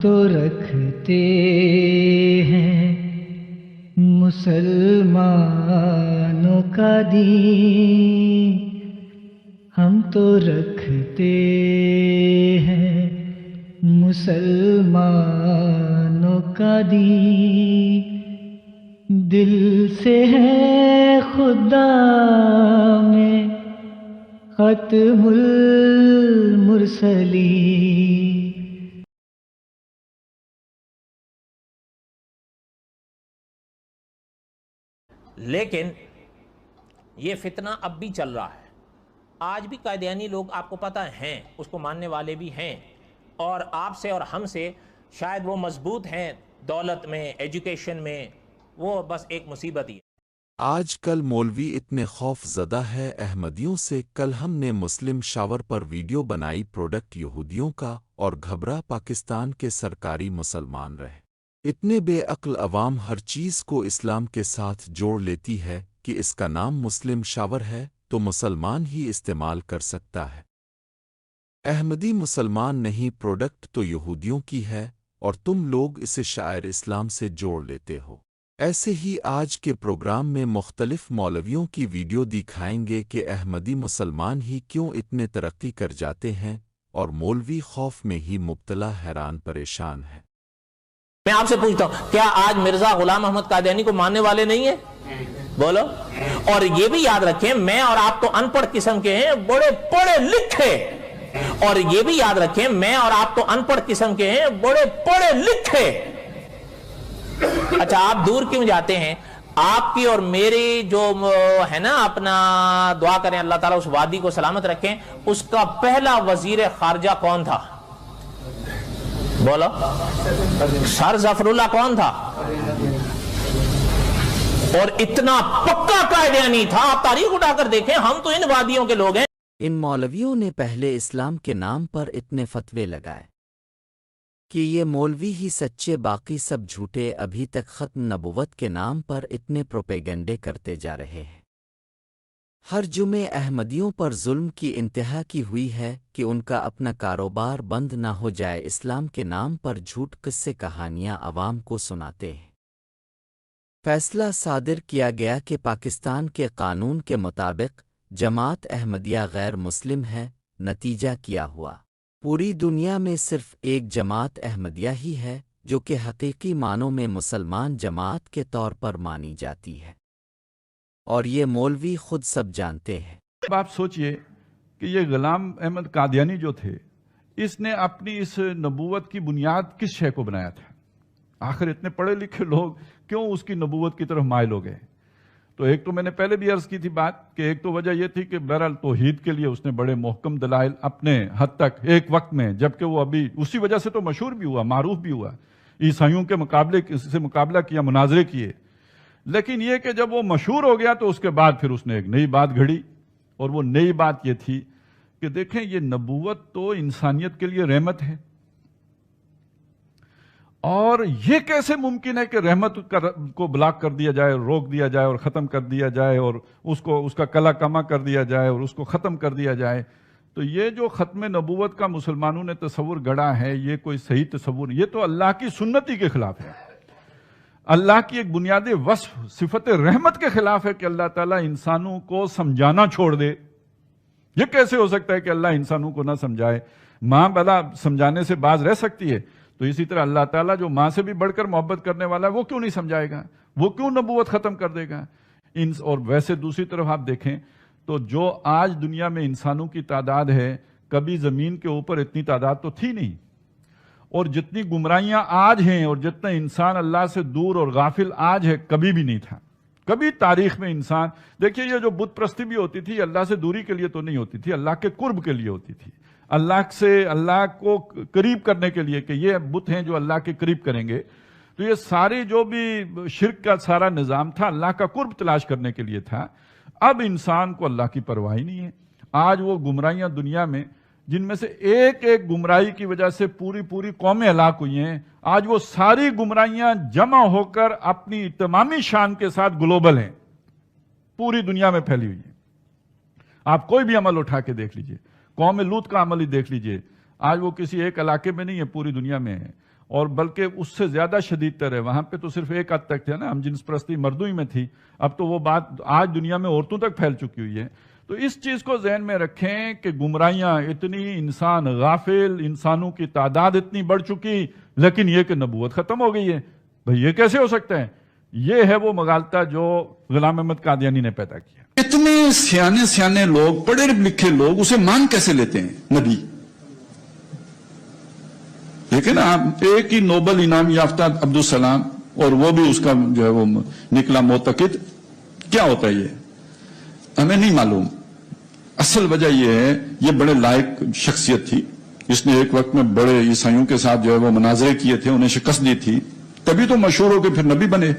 تو رکھتے ہیں مسلمانوں کا دین، ہم تو رکھتے ہیں مسلمانوں کا دین، دل سے ہے خدا میں ختم المرسلین۔ لیکن یہ فتنہ اب بھی چل رہا ہے، آج بھی قادیانی لوگ آپ کو پتہ ہیں، اس کو ماننے والے بھی ہیں، اور آپ سے اور ہم سے شاید وہ مضبوط ہیں دولت میں، ایجوکیشن میں، وہ بس ایک مصیبت ہی ہے۔ آج کل مولوی اتنے خوف زدہ ہے احمدیوں سے۔ کل ہم نے مسلم شاور پر ویڈیو بنائی پروڈکٹ یہودیوں کا، اور گھبرا پاکستان کے سرکاری مسلمان رہے۔ اتنے بے عقل عوام ہر چیز کو اسلام کے ساتھ جوڑ لیتی ہے کہ اس کا نام مسلم شاور ہے تو مسلمان ہی استعمال کر سکتا ہے۔ احمدی مسلمان نہیں، پروڈکٹ تو یہودیوں کی ہے، اور تم لوگ اسے شاعر اسلام سے جوڑ لیتے ہو۔ ایسے ہی آج کے پروگرام میں مختلف مولویوں کی ویڈیو دکھائیں گے کہ احمدی مسلمان ہی کیوں اتنے ترقی کر جاتے ہیں، اور مولوی خوف میں ہی مبتلا حیران پریشان ہے۔ میں آپ سے پوچھتا ہوں، کیا آج مرزا غلام احمد قادیانی کو ماننے والے نہیں ہیں؟ بولو۔ اور یہ بھی یاد رکھیں، میں اور آپ تو ان پڑھ قسم کے ہیں، بڑے پڑھے لکھے۔ اور یہ بھی یاد رکھیں، میں اور آپ تو ان پڑھ قسم کے ہیں، بڑے پڑھے لکھے۔ اچھا، آپ دور کیوں جاتے ہیں؟ آپ کی اور میری جو ہے نا، اپنا دعا کریں اللہ تعالیٰ اس وادی کو سلامت رکھیں، اس کا پہلا وزیر خارجہ کون تھا؟ بولو۔ سر ظفر اللہ کون تھا؟ اور اتنا پکا قادیانی تھا، آپ تاریخ اٹھا کر دیکھیں، ہم تو ان وادیوں کے لوگ ہیں۔ ان مولویوں نے پہلے اسلام کے نام پر اتنے فتوے لگائے کہ یہ مولوی ہی سچے، باقی سب جھوٹے۔ ابھی تک ختم نبوت کے نام پر اتنے پروپیگنڈے کرتے جا رہے ہیں۔ ہر جمعے احمدیوں پر ظلم کی انتہا کی ہوئی ہے کہ ان کا اپنا کاروبار بند نہ ہو جائے، اسلام کے نام پر جھوٹ قصے کہانیاں عوام کو سناتے ہیں۔ فیصلہ صادر کیا گیا کہ پاکستان کے قانون کے مطابق جماعت احمدیہ غیر مسلم ہے۔ نتیجہ کیا ہوا؟ پوری دنیا میں صرف ایک جماعت احمدیہ ہی ہے جو کہ حقیقی معنوں میں مسلمان جماعت کے طور پر مانی جاتی ہے، اور یہ مولوی خود سب جانتے ہیں۔ اب آپ سوچئے کہ یہ غلام احمد قادیانی جو تھے، اس نے اپنی اس نبوت کی بنیاد کس شے کو بنایا تھا؟ آخر اتنے پڑھے لکھے لوگ کیوں اس کی نبوت کی طرف مائل ہو گئے؟ تو ایک تو میں نے پہلے بھی عرض کی تھی بات کہ ایک تو وجہ یہ تھی کہ بہرحال توحید کے لیے اس نے بڑے محکم دلائل اپنے حد تک ایک وقت میں، جبکہ وہ ابھی اسی وجہ سے تو مشہور بھی ہوا، معروف بھی ہوا، عیسائیوں کے مقابلہ کیا، مناظرے کیے۔ لیکن یہ کہ جب وہ مشہور ہو گیا تو اس کے بعد پھر اس نے ایک نئی بات گھڑی، اور وہ نئی بات یہ تھی کہ دیکھیں یہ نبوت تو انسانیت کے لیے رحمت ہے، اور یہ کیسے ممکن ہے کہ رحمت کو بلاک کر دیا جائے، روک دیا جائے اور ختم کر دیا جائے، اور اس کا کلا کما کر دیا جائے اور اس کو ختم کر دیا جائے؟ تو یہ جو ختم نبوت کا مسلمانوں نے تصور گڑا ہے، یہ کوئی صحیح تصور، یہ تو اللہ کی سنتی کے خلاف ہے، اللہ کی ایک بنیادی وصف صفت رحمت کے خلاف ہے کہ اللہ تعالیٰ انسانوں کو سمجھانا چھوڑ دے۔ یہ کیسے ہو سکتا ہے کہ اللہ انسانوں کو نہ سمجھائے؟ ماں بلا سمجھانے سے باز رہ سکتی ہے، تو اسی طرح اللہ تعالیٰ جو ماں سے بھی بڑھ کر محبت کرنے والا ہے، وہ کیوں نہیں سمجھائے گا؟ وہ کیوں نبوت ختم کر دے گا؟ اور ویسے دوسری طرف آپ دیکھیں تو جو آج دنیا میں انسانوں کی تعداد ہے، کبھی زمین کے اوپر اتنی تعداد تو تھی نہیں، اور جتنی گمراہیاں آج ہیں اور جتنا انسان اللہ سے دور اور غافل آج ہے، کبھی بھی نہیں تھا۔ کبھی تاریخ میں انسان، دیکھیے یہ جو بت پرستی بھی ہوتی تھی، اللہ سے دوری کے لیے تو نہیں ہوتی تھی، اللہ کے قرب کے لیے ہوتی تھی، اللہ کو قریب کرنے کے لیے کہ یہ بت ہیں جو اللہ کے قریب کریں گے۔ تو یہ ساری جو بھی شرک کا سارا نظام تھا، اللہ کا قرب تلاش کرنے کے لیے تھا۔ اب انسان کو اللہ کی پرواہ ہی نہیں ہے۔ آج وہ گمراہیاں دنیا میں، جن میں سے ایک ایک گمراہی کی وجہ سے پوری قومیں ہلاک ہوئی ہیں، آج وہ ساری گمراہیاں جمع ہو کر اپنی تمامی شان کے ساتھ گلوبل ہیں، پوری دنیا میں پھیلی ہوئی ہیں۔ آپ کوئی بھی عمل اٹھا کے دیکھ لیجئے، قوم لوط کا عمل ہی دیکھ لیجئے، آج وہ کسی ایک علاقے میں نہیں ہے، پوری دنیا میں ہے۔ اور بلکہ اس سے زیادہ شدید تر ہے. وہاں پہ تو صرف ایک حد تک تھے نا, ہم جنس پرستی مردوں ہی میں تھی, اب تو وہ بات آج دنیا میں عورتوں تک پھیل چکی ہوئی ہے. تو اس چیز کو ذہن میں رکھیں کہ گمراہیاں اتنی, انسان غافل, انسانوں کی تعداد اتنی بڑھ چکی, لیکن یہ کہ نبوت ختم ہو گئی ہے. بھئی یہ کیسے ہو سکتا ہے؟ یہ ہے وہ مغالطہ جو غلام احمد قادیانی نے پیدا کیا. اتنے سیانے لوگ, پڑھے لکھے لوگ اسے مان کیسے لیتے ہیں نبی؟ لیکن آپ ایک ہی نوبل انعام یافتہ عبدالسلام, اور وہ بھی اس کا جو ہے وہ نکلا معتقد. کیا ہوتا ہے یہ ہمیں نہیں معلوم. اصل وجہ یہ ہے, یہ بڑے لائق شخصیت تھی, اس نے ایک وقت میں بڑے عیسائیوں کے ساتھ جو ہے وہ مناظرے کیے تھے, انہیں شکست دی تھی, تبھی تو مشہور ہو کے پھر نبی بنے.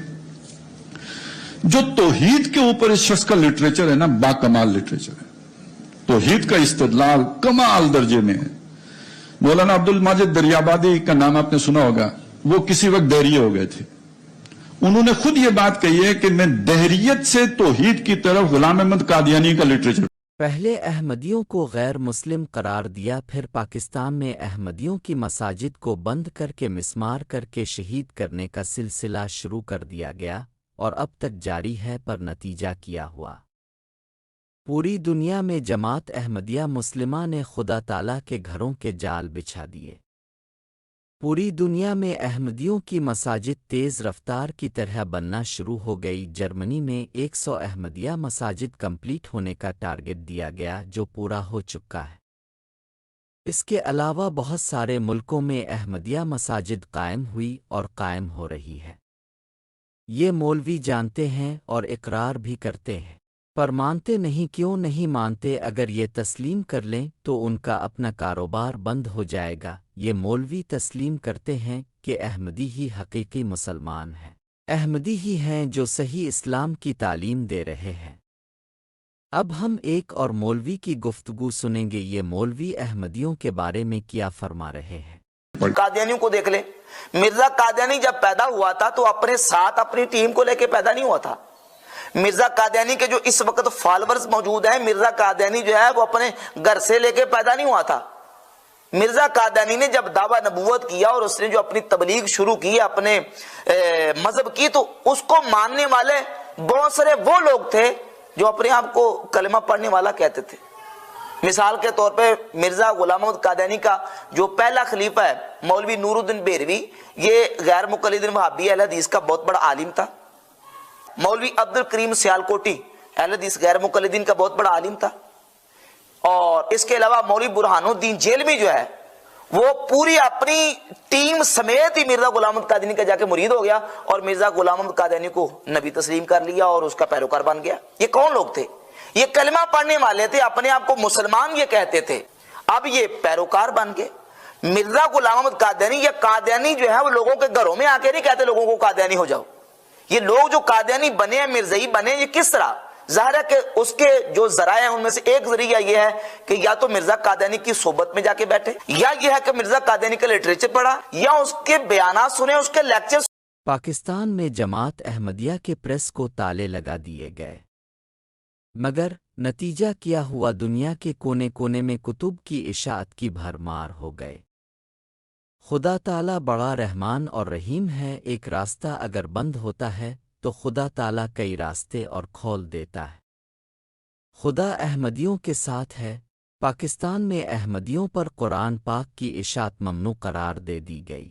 جو توحید کے اوپر اس شخص کا لٹریچر ہے نا, با کمال لٹریچر ہے. توحید کا استدلال کمال درجے میں ہے. مولانا عبد الماجد دریابادی کا نام آپ نے سنا ہوگا, وہ کسی وقت دہریے ہو گئے تھے. انہوں نے خود یہ بات کہی ہے کہ میں دہریت سے توحید کی طرف غلام احمد قادیانی کا لٹریچر. پہلے احمدیوں کو غیر مسلم قرار دیا, پھر پاکستان میں احمدیوں کی مساجد کو بند کر کے مسمار کر کے شہید کرنے کا سلسلہ شروع کر دیا گیا, اور اب تک جاری ہے, پر نتیجہ کیا ہوا؟ پوری دنیا میں جماعت احمدیہ مسلمہ نے خدا تعالیٰ کے گھروں کے جال بچھا دیے. پوری دنیا میں احمدیوں کی مساجد تیز رفتار کی طرح بننا شروع ہو گئی. جرمنی میں 100 احمدیہ مساجد کمپلیٹ ہونے کا ٹارگٹ دیا گیا, جو پورا ہو چکا ہے. اس کے علاوہ بہت سارے ملکوں میں احمدیہ مساجد قائم ہوئی اور قائم ہو رہی ہے. یہ مولوی جانتے ہیں اور اقرار بھی کرتے ہیں, پر مانتے نہیں. کیوں نہیں مانتے؟ اگر یہ تسلیم کر لیں تو ان کا اپنا کاروبار بند ہو جائے گا. یہ مولوی تسلیم کرتے ہیں کہ احمدی ہی حقیقی مسلمان ہیں, احمدی ہی ہیں جو صحیح اسلام کی تعلیم دے رہے ہیں. اب ہم ایک اور مولوی کی گفتگو سنیں گے. یہ مولوی احمدیوں کے بارے میں کیا فرما رہے ہیں. قادیانیوں کو دیکھ لیں. مرزا قادیانی جب پیدا ہوا تھا تو اپنے ساتھ اپنی ٹیم کو لے کے پیدا نہیں ہوا تھا. مرزا قادیانی کے جو اس وقت فالورز موجود ہیں, مرزا قادیانی جو ہے وہ اپنے گھر سے لے کے پیدا نہیں ہوا تھا. مرزا قادیانی نے جب دعویٰ نبوت کیا اور اس نے جو اپنی تبلیغ شروع کی, اپنے مذہب کی, تو اس کو ماننے والے بہت سارے وہ لوگ تھے جو اپنے آپ کو کلمہ پڑھنے والا کہتے تھے. مثال کے طور پہ مرزا غلام احمد قادیانی کا جو پہلا خلیفہ ہے مولوی نور الدین بیروی, یہ غیر مقلد وہابی اہل حدیث کا بہت بڑا عالم تھا. مولوی عبد الکریم سیالکوٹی اہل حدیث غیر مقلدین کا بہت بڑا عالم تھا. اور اس کے علاوہ مولوی برہان الدین جیلوی جو ہے وہ پوری اپنی ٹیم سمیت ہی مرزا غلام احمد قادیانی کا جا کے مرید ہو گیا, اور مرزا غلام احمد قادیانی کو نبی تسلیم کر لیا اور اس کا پیروکار بن گیا. یہ کون لوگ تھے؟ یہ کلمہ پڑھنے والے تھے, اپنے آپ کو مسلمان یہ کہتے تھے. اب یہ پیروکار بن گئے. مرزا غلام احمد قادیانی یا قادیانی جو ہے وہ لوگوں کے گھروں میں آ کے نہیں کہتے لوگوں کو قادیانی ہو جاؤ. یہ لوگ جو قادیانی بنے ہیں, مرزائی بنے, یہ کس طرح؟ ظاہر ہے کہ اس کے جو ذرائع ہیں ان میں سے ایک ذریعہ یہ ہے کہ یا تو مرزا قادیانی کی صحبت میں جا کے بیٹھے, یا یہ ہے کہ مرزا قادیانی کا لٹریچر پڑھا, یا اس کے بیانات سنے, اس کے لیکچر. پاکستان میں جماعت احمدیہ کے پریس کو تالے لگا دیے گئے, مگر نتیجہ کیا ہوا؟ دنیا کے کونے کونے میں کتب کی اشاعت کی بھرمار ہو گئے. خدا تعالیٰ بڑا رحمان اور رحیم ہے. ایک راستہ اگر بند ہوتا ہے تو خدا تعالیٰ کئی راستے اور کھول دیتا ہے. خدا احمدیوں کے ساتھ ہے. پاکستان میں احمدیوں پر قرآن پاک کی اشاعت ممنوع قرار دے دی گئی.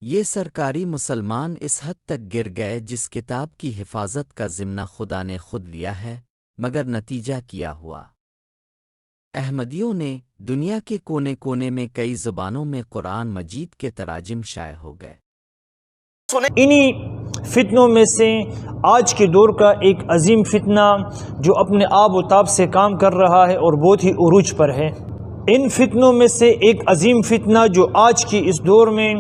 یہ سرکاری مسلمان اس حد تک گر گئے جس کتاب کی حفاظت کا ذمہ خدا نے خود لیا ہے, مگر نتیجہ کیا ہوا؟ احمدیوں نے دنیا کے کونے کونے میں کئی زبانوں میں قرآن مجید کے تراجم شائع ہو گئے. انہی فتنوں میں سے آج کے دور کا ایک عظیم فتنہ جو اپنے آب و تاب سے کام کر رہا ہے اور بہت ہی عروج پر ہے. ان فتنوں میں سے ایک عظیم فتنہ جو آج کی اس دور میں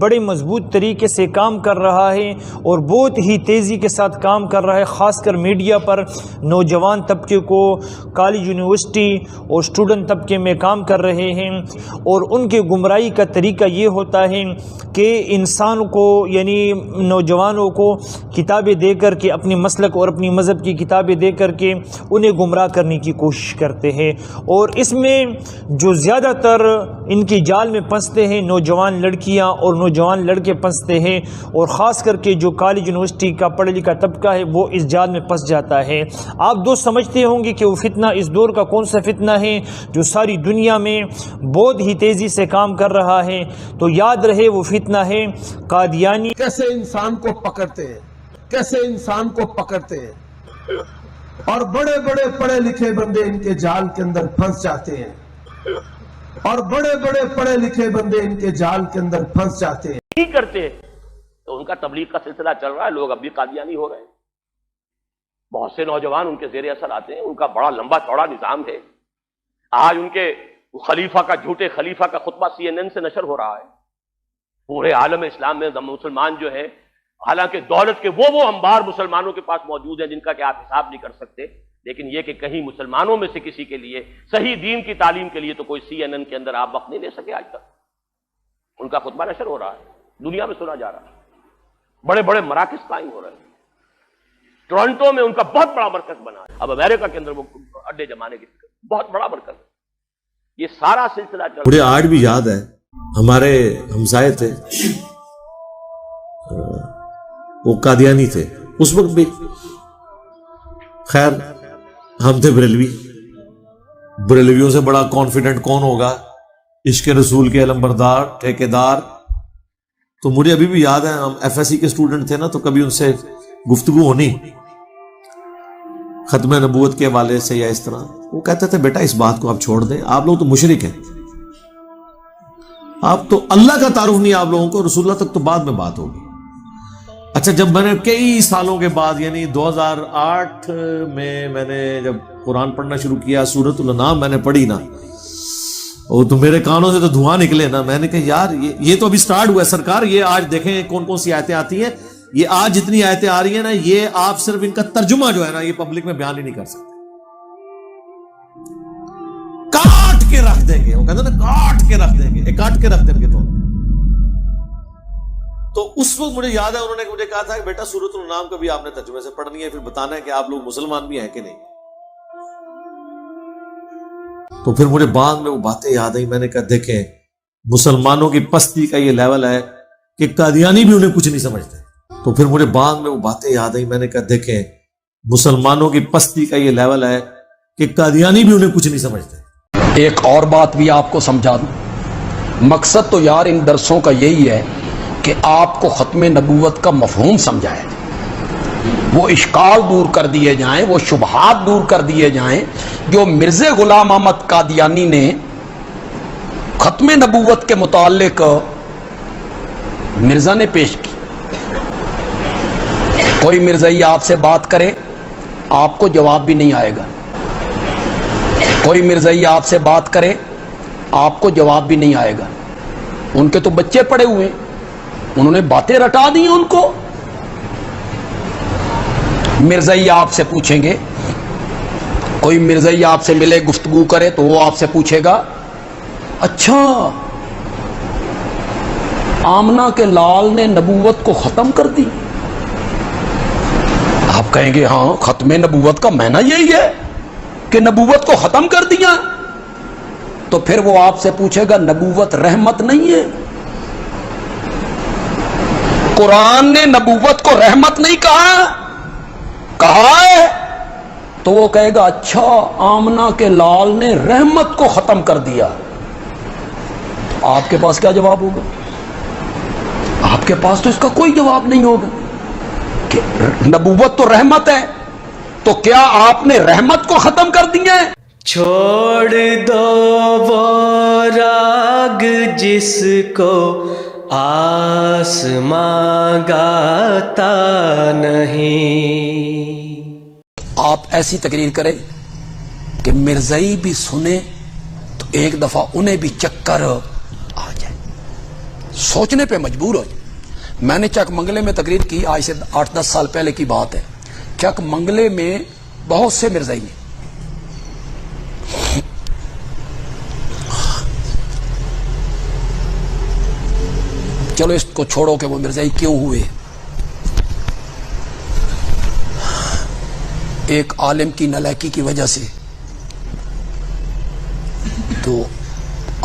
بڑے مضبوط طریقے سے کام کر رہا ہے اور بہت ہی تیزی کے ساتھ کام کر رہا ہے, خاص کر میڈیا پر نوجوان طبقے کو کالج یونیورسٹی اور اسٹوڈنٹ طبقے میں کام کر رہے ہیں. اور ان کے گمراہی کا طریقہ یہ ہوتا ہے کہ انسان کو یعنی نوجوانوں کو کتابیں دے کر کے, اپنی مسلک اور اپنی مذہب کی کتابیں دے کر کے انہیں گمراہ کرنے کی کوشش کرتے ہیں. اور اس میں جو زیادہ تر ان کی جال میں پھنستے ہیں نوجوان لڑکیاں اور نوجوان لڑکے پھنستے ہیں، اور خاص کر کے جو کالج یونیورسٹی کا پڑھا لکھا طبقہ ہے وہ اس جال میں پھنس جاتا ہے۔ آپ دوست سمجھتے ہوں گے کہ وہ فتنہ اس دور کا کون سا فتنہ ہے جو ساری دنیا میں بہت ہی تیزی سے کام کر رہا ہے، تو یاد رہے وہ فتنہ ہے قادیانی۔ کیسے انسان کو پکڑتے ہیں، کیسے انسان کو پکڑتے ہیں، اور بڑے بڑے پڑھے لکھے بندے ان کے جال کے اندر پھنس جاتے ہیں، اور بڑے بڑے پڑھے لکھے بندے ان کے جال کے اندر پھنس جاتے ہیں۔ نہیں کرتے تو ان کا تبلیغ کا سلسلہ چل رہا ہے، لوگ اب بھی قادیانی ہو رہے ہیں، بہت سے نوجوان ان کے زیر اثر آتے ہیں، ان کا بڑا لمبا چوڑا نظام ہے۔ آج ان کے خلیفہ کا، جھوٹے خلیفہ کا خطبہ CNN سے نشر ہو رہا ہے۔ پورے عالم اسلام میں مسلمان جو ہے، حالانکہ دولت کے وہ انبار مسلمانوں کے پاس موجود ہیں جن کا کہ آپ حساب نہیں کر سکتے، لیکن یہ کہ کہیں مسلمانوں میں سے کسی کے لیے صحیح دین کی تعلیم کے لیے تو کوئی CNN کے اندر آپ وقت نہیں لے سکے آج تک۔ ان کا خطبہ نشر ہو رہا ہے، دنیا میں سنا جا رہا ہے، بڑے بڑے مراکز قائم ہو رہے ہیں۔ ٹورنٹو میں ان کا بہت بڑا مرکز بنا ہے، اب امریکہ کے اندر وہ اڈے جمانے کی بہت بڑا مرکز ہے۔ یہ سارا سلسلہ چل رہا ہے۔ مجھے آج بھی یاد ہے، ہمارے ہمسائے تھے، وہ قادیانی تھے اس وقت بھی۔ خیر ہم تھے بریلوی، بریلویوں سے بڑا کانفیڈنٹ کون ہوگا، عشق رسول کے علمبردار ٹھیکیدار۔ تو مجھے ابھی بھی یاد ہے، ہم FSC کے اسٹوڈنٹ تھے نا، تو کبھی ان سے گفتگو ہونی ختم نبوت کے حوالے سے یا اس طرح، وہ کہتے تھے بیٹا اس بات کو آپ چھوڑ دیں، آپ لوگ تو مشرک ہیں، آپ تو اللہ کا تعارف نہیں آپ لوگوں کو، رسول اللہ تک تو بعد میں بات ہوگی۔ اچھا جب میں نے کئی سالوں کے بعد یعنی 2008 میں نے جب قرآن پڑھنا شروع کیا، سورۃ الانعام میں نے پڑھی نا، اور تو میرے کانوں سے تو دھواں نکلے نا، میں نے کہا یار یہ تو ابھی سٹارٹ ہوا ہے سرکار، یہ آج دیکھیں کون کون سی آیتیں آتی ہیں، یہ آج جتنی آیتیں آ رہی ہیں نا، یہ آپ صرف ان کا ترجمہ جو ہے نا یہ پبلک میں بیان ہی نہیں کر سکتے، کاٹ کے رکھ دیں گے، وہ کہتے ہیں نا کاٹ کے رکھ دیں گے، کاٹ کے رکھ دیں گے۔ تو اس وقت مجھے یاد ہے انہوں نے مجھے کہا تھا کہ بیٹا سورۃ الانعام کا بھی آپ نے ترجمے سے پڑھنی ہے، پھر بتانا ہے کہ آپ لوگ مسلمان بھی ہیں کہ نہیں۔ تو پھر مجھے بعد میں وہ باتیں یاد آئی، میں نے کہا دیکھیں مسلمانوں کی پستی کا یہ لیول ہے کہ قادیانی بھی انہیں کچھ نہیں سمجھتے۔ تو پھر مجھے بعد میں وہ باتیں یاد آئی، میں نے کہا دیکھیں مسلمانوں کی پستی کا یہ لیول ہے کہ قادیانی بھی انہیں کچھ نہیں سمجھتے۔ ایک اور بات بھی آپ کو سمجھا دوں، مقصد تو یار ان درسوں کا یہی ہے کہ آپ کو ختم نبوت کا مفہوم سمجھایا جائے، وہ اشکال دور کر دیے جائیں، وہ شبہات دور کر دیے جائیں جو مرزا غلام احمد قادیانی نے ختم نبوت کے متعلق مرزا نے پیش کی۔ کوئی مرزائی آپ سے بات کرے آپ کو جواب بھی نہیں آئے گا، کوئی مرزائی آپ سے بات کرے آپ کو جواب بھی نہیں آئے گا، ان کے تو بچے پڑے ہوئے، انہوں نے باتیں رٹا دی ان کو۔ مرزائی آپ سے پوچھیں گے، کوئی مرزائی آپ سے ملے گفتگو کرے تو وہ آپ سے پوچھے گا اچھا آمنہ کے لال نے نبوت کو ختم کر دی؟ آپ کہیں گے ہاں ختم نبوت کا معنی یہی ہے کہ نبوت کو ختم کر دیا۔ تو پھر وہ آپ سے پوچھے گا نبوت رحمت نہیں ہے؟ قرآن نے نبوت کو رحمت نہیں کہا ہے؟ تو وہ کہے گا اچھا آمنہ کے لال نے رحمت کو ختم کر دیا۔ آپ کے پاس کیا جواب ہوگا؟ آپ کے پاس تو اس کا کوئی جواب نہیں ہوگا کہ نبوت تو رحمت ہے، تو کیا آپ نے رحمت کو ختم کر دیا ہے؟ چھوڑ دو وہ راگ جس کو آسماں گاتا نہیں۔ آپ ایسی تقریر کریں کہ مرزائی بھی سنے تو ایک دفعہ انہیں بھی چکر آ جائے، سوچنے پہ مجبور ہو جائے۔ میں نے چک منگلے میں تقریر کی، آج سے 8-10 سال پہلے کی بات ہے۔ چک منگلے میں بہت سے مرزائی ہیں، چلو اس کو چھوڑو کہ وہ مرزائی کیوں ہوئے۔ ایک عالم کی نالائکی کی وجہ سے تو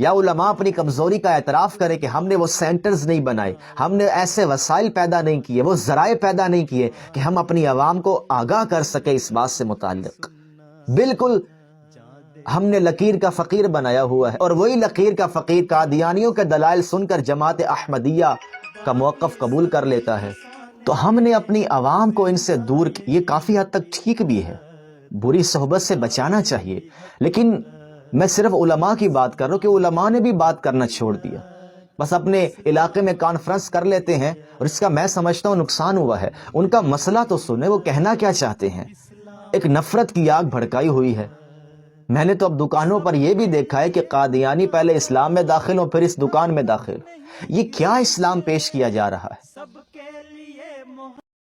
یا علماء اپنی کمزوری کا اعتراف کرے کہ ہم نے وہ سینٹرز نہیں بنائے، ہم نے ایسے وسائل پیدا نہیں کیے، وہ ذرائع پیدا نہیں کیے کہ ہم اپنی عوام کو آگاہ کر سکے اس بات سے متعلق۔ بالکل ہم نے لکیر کا فقیر بنایا ہوا ہے، اور وہی لکیر کا فقیر قادیانیوں کے دلائل سن کر جماعت احمدیہ کا موقف قبول کر لیتا ہے۔ تو ہم نے اپنی عوام کو ان سے دور، یہ کافی حد تک ٹھیک بھی ہے، بری صحبت سے بچانا چاہیے، لیکن میں صرف علماء کی بات کر رہا ہوں کہ علماء نے بھی بات کرنا چھوڑ دیا، بس اپنے علاقے میں کانفرنس کر لیتے ہیں، اور اس کا میں سمجھتا ہوں نقصان ہوا ہے۔ ان کا مسئلہ تو سنیں، وہ کہنا کیا چاہتے ہیں۔ ایک نفرت کی آگ بھڑکائی ہوئی ہے۔ میں نے تو اب دکانوں پر یہ بھی دیکھا ہے کہ قادیانی پہلے اسلام میں داخل ہو پھر اس دکان میں داخل۔ یہ کیا اسلام پیش کیا جا رہا ہے؟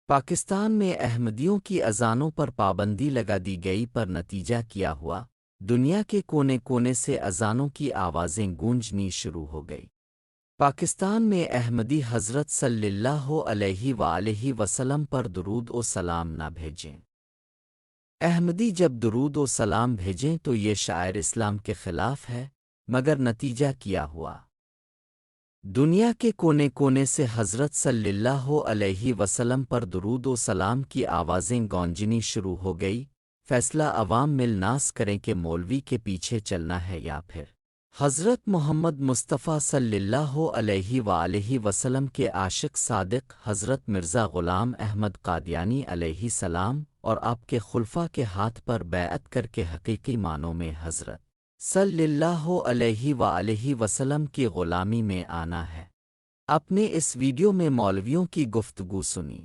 پاکستان میں احمدیوں کی اذانوں پر پابندی لگا دی گئی، پر نتیجہ کیا ہوا؟ دنیا کے کونے کونے سے اذانوں کی آوازیں گونجنی شروع ہو گئی۔ پاکستان میں احمدی حضرت صلی اللہ علیہ وآلہ وسلم پر درود و سلام نہ بھیجیں۔ احمدی جب درود و سلام بھیجیں تو یہ شاعر اسلام کے خلاف ہے، مگر نتیجہ کیا ہوا؟ دنیا کے کونے کونے سے حضرت صلی اللہ علیہ وسلم پر درود و سلام کی آوازیں گونجنی شروع ہو گئی۔ فیصلہ عوام مل ناس کریں کہ مولوی کے پیچھے چلنا ہے یا پھر حضرت محمد مصطفیٰ صلی اللہ علیہ وآلہ وسلم کے عاشق صادق حضرت مرزا غلام احمد قادیانی علیہ السلام اور آپ کے خلفاء کے ہاتھ پر بیعت کر کے حقیقی معنوں میں حضرت صلی اللہ علیہ وآلہ وسلم کی غلامی میں آنا ہے۔ آپ نے اس ویڈیو میں مولویوں کی گفتگو سنی،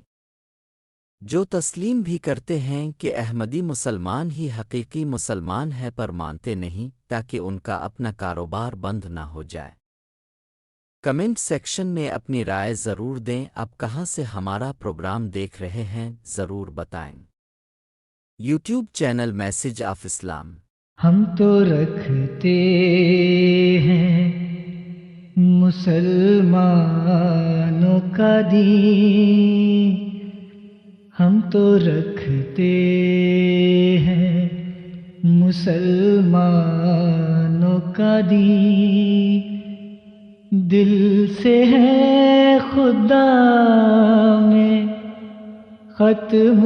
جو تسلیم بھی کرتے ہیں کہ احمدی مسلمان ہی حقیقی مسلمان ہے، پر مانتے نہیں تاکہ ان کا اپنا کاروبار بند نہ ہو جائے۔ کمنٹ سیکشن میں اپنی رائے ضرور دیں۔ آپ کہاں سے ہمارا پروگرام دیکھ رہے ہیں ضرور بتائیں۔ یوٹیوب چینل میسج آف اسلام۔ ہم تو رکھتے ہیں مسلمانوں کا دین، ہم تو رکھتے ہیں مسلمانوں کا دین، دل سے ہے خدا میں ختم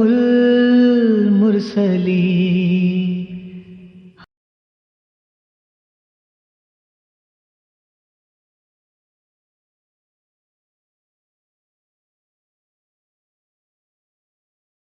المرسلین۔